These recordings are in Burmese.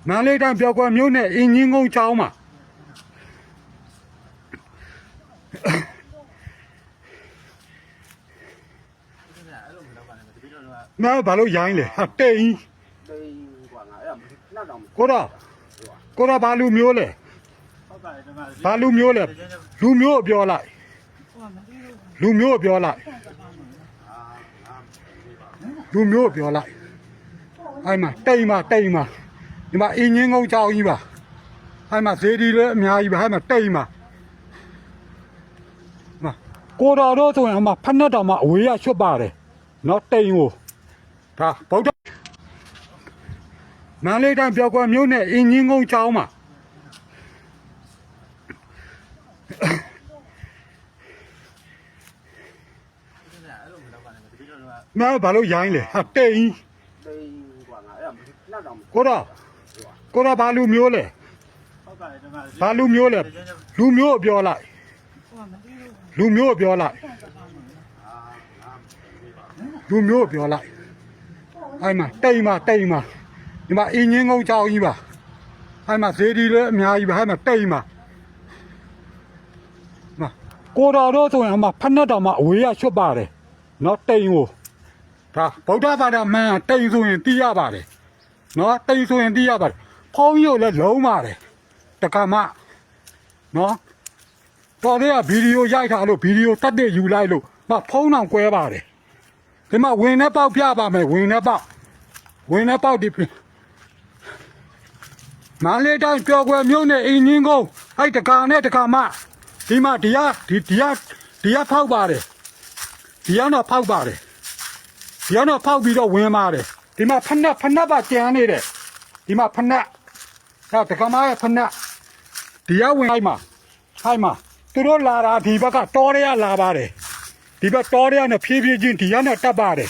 မန္တလေးတိုင်းပြောက်ကွယ်မြို့နယ်အင်းကြီးကုန်းကျောင်းမှာမင်းဘာလို့ရိုင်းလဲဟာတိန်ကိုတော့ဘာလူမျိုးလဲဘာလူမျိုးလဲလူမျိုးပြောလိုက်လူမျိုးပြောလိုက်လူမျိုးပြောလိုက်အဲ့မှာတိန်မှာဒီမှာအင်းကြီးကုန်းကျောင်းကြီးပါအဲ့မှာဈေးဒီလည်းအများကြီးပါအဲ့မှာတိန်မှာကိုတော်တို့ဆိုရင်အမဖက်နဲ့တော်မှအဝေးရချွတ်ပါတယ်နော်တိန်ကိုဒါဗုဒ္ဓမန္တလေးတိုင်းပြောက်ကွယ်မြို့နယ်အင်းကြီးကုန်းကျောင်းမှာမင်းဘာလို့ရိုင်းလဲဟာတိန်ကိုတော့ဘာလူမျိုးလဲဘာလူမျိုးလဲလူမျိုးပြောလိုက်လူမျိုးပြောလိုက်လူမျိုးပြောလိုက်အဲ့မှာတိန်မှာဒီမှာအင်းကြီးကုန်းကျောင်းကြီးပါအဲ့မှာဈေးဒီလည်းအများကြီးပါအဲ့မှာတိန်မှာကိုတော်တို့ဆိုရင်အမဖက်နဲ့တော်မှအဝေးရချွတ်ပါတယ်နော်တိန်ကိုဒါဗုဒ္ဓဘာသာမှန်တိန်ဆိုရင်သိရပါတယ်နော်တိန်ဆိုရင်သိရပါတယ်ဖုံးကြီးကိုလည်းလုံးပါတယ်တက္ကမနော်တော်တဲ့ကဗီဒီယိုရိုက်ထားလို့ဗီဒီယိုတက်တဲ့ယူလိုက်လို့ဖုံးအောင်ကွဲပါတယ်ဒီမှာဝင်နဲ့ပေါက်ပြပါမယ်ဝင်နဲ့ပေါက်ဒီမန္တလေးတိုင်းပြောက်ကွယ်မြို့နယ်အင်းကြီးကုန်းအဲ့တက္ကနဲ့တက္ကမဒီမှာဒီကဖောက်ပါတယ်ဒီကတော့ဖောက်ပါတယ်ဒီကတော့ဖောက်ပြီးတော့ဝင်ပါတယ်ဒီမှာဖနက်ပါကျန်နေတယ်ဒီမှာဖနက်ဒါတက္ကမရဲ့ဖနက်ဒီကဝင်လိုက်မှာသူတို့လာတာဒီဘက်ကတောရဲလာပါတယ်ဒီဘက်တောရဲနဲ့ဖြည်းဖြည်းချင်းဒီကတော့တက်ပါတယ်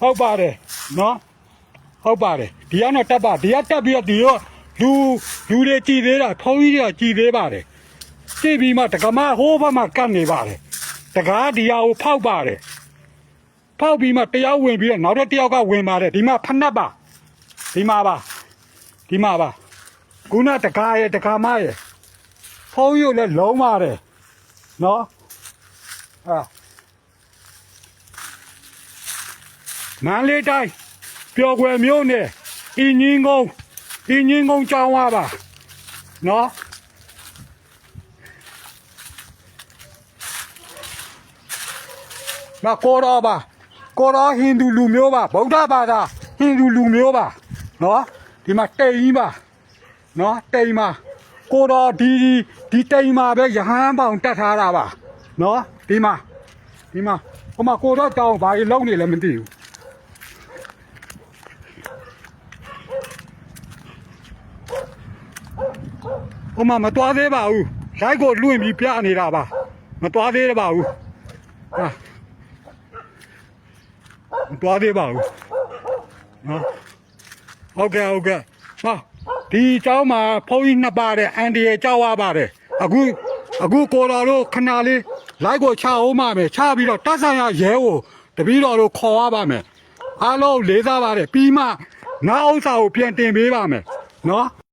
ဟုတ်ပါတယ်နော်ဟုတ်ပါတယ်ဒီကတော့တက်ပါဒီကတက်ပြီးတော့ဒီတော့လူတွေကြည်သေးတာဖုံးကြီးတွေကကြည်သေးပါတယ်ကြည့်ပြီးမှတက္ကမဟိုးဘက်မှာကတ်နေပါတယ်တကားဒီဟာကိုဖောက်ပါတယ်ဖောက်ပြီးမှတယောက်ဝင်ပြီးတော့နောက်တစ်ယောက်ကဝင်ပါတယ်ဒီမှာဖနက်ပါဒီမှာပါခုနတကားရဲ့တကားမရဲ့ဖုံးကြီးကိုလည်းလုံးပါတယ်နော်မန္တလေးတိုင်းပြောက်ကွယ်မြို့နယ်အင်းကြီးကုန်းကျောင်းပါနော်ကိုတော်ဟိန္ဒူလူမျိုးပါဗုဒ္ဓဘာသာဟိန္ဒူလူမျိုးပါနော်ဒီမှာတိန်ကြီးပါနော်တိန်မှာကိုတော်ဒီတိန်မှာပဲရဟန်းပေါင်တက်ထားတာပါနော်ဒီမှာဟိုမှာကိုတော်တောင်းဘာကြီးလုံးနေလဲမသိဘူးဟိုမှာမတွားသေးပါဘူးလိုက်ကိုလွင့်ပြီးပြနေတာပါမတွားသေးပါဘူးမတွားသေးပါဘူးနော်ဟုတ်ကဲ့ဒီเจ้าမှာဖုန်းကြီးနှစ်ပါတယ်အန်ဒီရဲ့ကြောက်ရပါတယ်အခုကိုတော်တို့ခဏလေးလိုက်ကိုချအောင်ပါမယ်ချပြီးတော့တက်ဆိုင်ရရဲကိုတပီးတော်တို့ခေါ်ရပါမယ်အားလုံးလေးစားပါတယ်ပြီးမှနောက်ဥစ္စာကိုပြန်တင်ပေးပါမယ်နော်